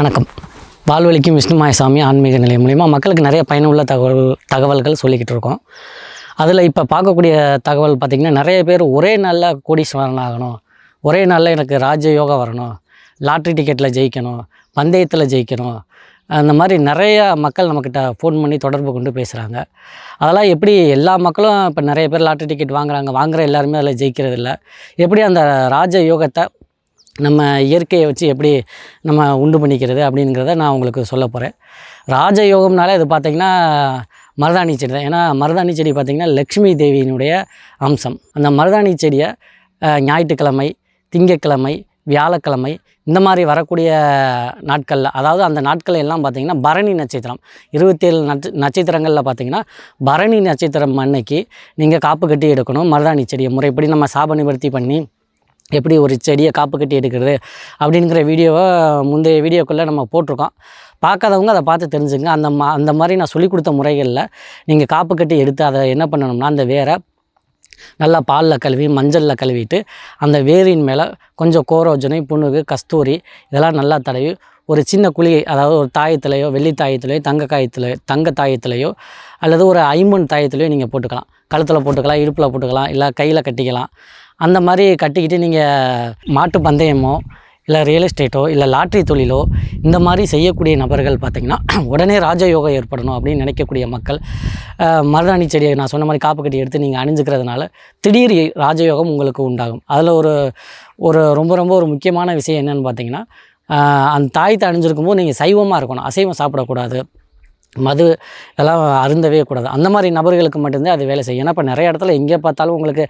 வணக்கம். வாழ்வழிக்கும் விஷ்ணுமாயசாமி ஆன்மீக நிலையம் மூலிமா மக்களுக்கு நிறைய பயனுள்ள தகவல்கள் சொல்லிக்கிட்டு இருக்கோம். அதில் இப்போ பார்க்கக்கூடிய தகவல் பார்த்திங்கன்னா, நிறைய பேர் ஒரே நாளில் கோடீஸ்வரன் ஆகணும், ஒரே நாளில் எனக்கு ராஜயோகா வரணும், லாட்ரி டிக்கெட்டில் ஜெயிக்கணும், பந்தயத்தில் ஜெயிக்கணும், அந்த மாதிரி நிறைய மக்கள் நம்மக்கிட்ட ஃபோன் பண்ணி தொடர்பு கொண்டு பேசுகிறாங்க. அதெல்லாம் எப்படி எல்லா மக்களும் இப்போ நிறைய பேர் லாட்ரி டிக்கெட் வாங்குகிற எல்லாருமே அதில் ஜெயிக்கிறது இல்லை. எப்படி அந்த ராஜயோகத்தை நம்ம இயற்கையை வச்சு எப்படி நம்ம உண்டு பண்ணிக்கிறது அப்படிங்கிறத நான் உங்களுக்கு சொல்ல போகிறேன். ராஜயோகம்னாலே இது பார்த்திங்கன்னா மருதாணி செடி தான். ஏன்னா மருதாணி செடி பார்த்திங்கன்னா லக்ஷ்மி தேவியினுடைய அம்சம். அந்த மருதாணி செடியை ஞாயிற்றுக்கிழமை, திங்கட்கிழமை, வியாழக்கிழமை இந்த மாதிரி வரக்கூடிய நாட்களில், அதாவது அந்த நாட்கள் எல்லாம் பார்த்திங்கன்னா பரணி நட்சத்திரம் 27 நட்சத்திரங்களில் பார்த்திங்கன்னா பரணி நட்சத்திரம் அன்னைக்கு நீங்கள் காப்பு கட்டி எடுக்கணும். மருதாணி செடியை முறைப்படி நம்ம சாப நிவர்த்தி பண்ணி எப்படி ஒரு செடியை காப்பு கட்டி எடுக்கிறது அப்படிங்கிற வீடியோவை முந்தைய வீடியோக்குள்ளே நம்ம போட்டிருக்கோம். பார்க்காதவங்க அதை பார்த்து தெரிஞ்சுங்க. அந்த மாதிரி நான் சொல்லிக் கொடுத்த முறைகளில் நீங்கள் காப்பு கட்டி எடுத்து அதை என்ன பண்ணணும்னா, அந்த வேரை நல்லா பாலில் கழுவி மஞ்சளில் கழுவிட்டு அந்த வேரின் மேலே கொஞ்சம் கோரோஜனை, புணுகு, கஸ்தூரி இதெல்லாம் நல்லா தடவி ஒரு சின்ன குழியை, அதாவது ஒரு தாயத்திலையோ, வெள்ளி தாயத்திலையோ, தங்க தாயத்திலையோ அல்லது ஒரு ஐம்பொன் தாயத்திலையோ நீங்கள் போட்டுக்கலாம். கழுத்தில் போட்டுக்கலாம், இடுப்பில் போட்டுக்கலாம், இல்லை கையில் கட்டிக்கலாம். அந்த மாதிரி கட்டிக்கிட்டு நீங்கள் மாட்டு பந்தயமோ இல்லை ரியல் எஸ்டேட்டோ இல்லை லாட்ரி தொழிலோ இந்த மாதிரி செய்யக்கூடிய நபர்கள் பார்த்திங்கன்னா உடனே ராஜயோகம் ஏற்படணும் அப்படின்னு நினைக்கக்கூடிய மக்கள் மருதாணி செடியை நான் சொன்ன மாதிரி காப்பு கட்டி எடுத்து நீங்கள் அணிஞ்சுக்கிறதுனால திடீர் ராஜயோகம் உங்களுக்கு உண்டாகும். அதில் ஒரு ரொம்ப ஒரு முக்கியமான விஷயம் என்னென்னு பார்த்திங்கன்னா, அந்த தாயத்தை அணிஞ்சிருக்கும் போது நீங்கள் சைவமாக இருக்கணும், அசைவம் சாப்பிடக்கூடாது, மது இதெல்லாம் அருந்தவே கூடாது. அந்த மாதிரி நபர்களுக்கு மட்டும்தான் அது வேலை செய்யும். ஏன்னா இப்போ நிறைய இடத்துல எங்கே பார்த்தாலும் உங்களுக்கு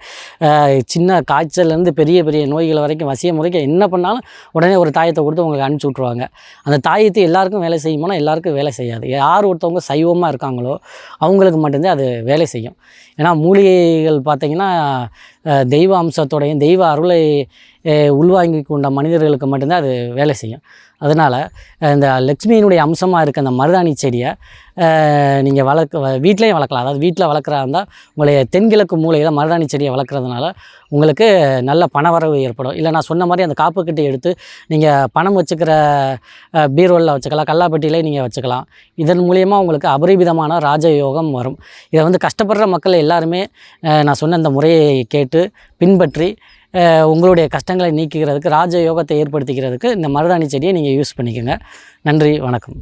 சின்ன காய்ச்சல்லேருந்து பெரிய நோய்கள் வரைக்கும் வசியம் வரைக்கும் என்ன பண்ணாலும் உடனே ஒரு தாயத்தை கொடுத்து உங்களுக்கு அனுப்பிச்சி விட்ருவாங்க. அந்த தாயத்தை எல்லாருக்கும் வேலை செய்யுமோனா எல்லாருக்கும் வேலை செய்யாது. யார் ஒருத்தவங்க சைவமாக இருக்காங்களோ அவங்களுக்கு மட்டும்தான் அது வேலை செய்யும். ஏன்னா மூலிகைகள் பார்த்திங்கன்னா தெய்வ அம்சத்தோடையும் தெய்வ அருளை உள்வாங்கி கொண்ட மனிதர்களுக்கு மட்டும்தான் அது வேலை செய்யும். அதனால் இந்த லக்ஷ்மியினுடைய அம்சமாக இருக்க அந்த மருதாணி செடியை நீங்கள் வீட்லேயும் வளர்க்கலாம். அதாவது வீட்டில் வளர்க்குறா இருந்தால் உங்களுடைய தென்கிழக்கு மூலையில் மருதாணி செடியை வளர்க்குறதுனால உங்களுக்கு நல்ல பணவரவு ஏற்படும். இல்லை நான் சொன்ன மாதிரி அந்த காப்பு கட்டி எடுத்து நீங்கள் பணம் வச்சுக்கிற பீரோலில் வச்சுக்கலாம், கல்லாப்பட்டியிலே நீங்கள் வச்சுக்கலாம். இதன் மூலயமா உங்களுக்கு அபரிமிதமான ராஜயோகம் வரும். இதை கஷ்டப்படுற மக்கள் எல்லாருமே நான் சொன்ன இந்த முறையை கேட்டு பின்பற்றி உங்களுடைய கஷ்டங்களை நீக்குகிறதுக்கு, ராஜயோகத்தை ஏற்படுத்திக்கிறதுக்கு இந்த மருதாணி செடியை நீங்கள் யூஸ் பண்ணிக்கோங்க. நன்றி, வணக்கம்.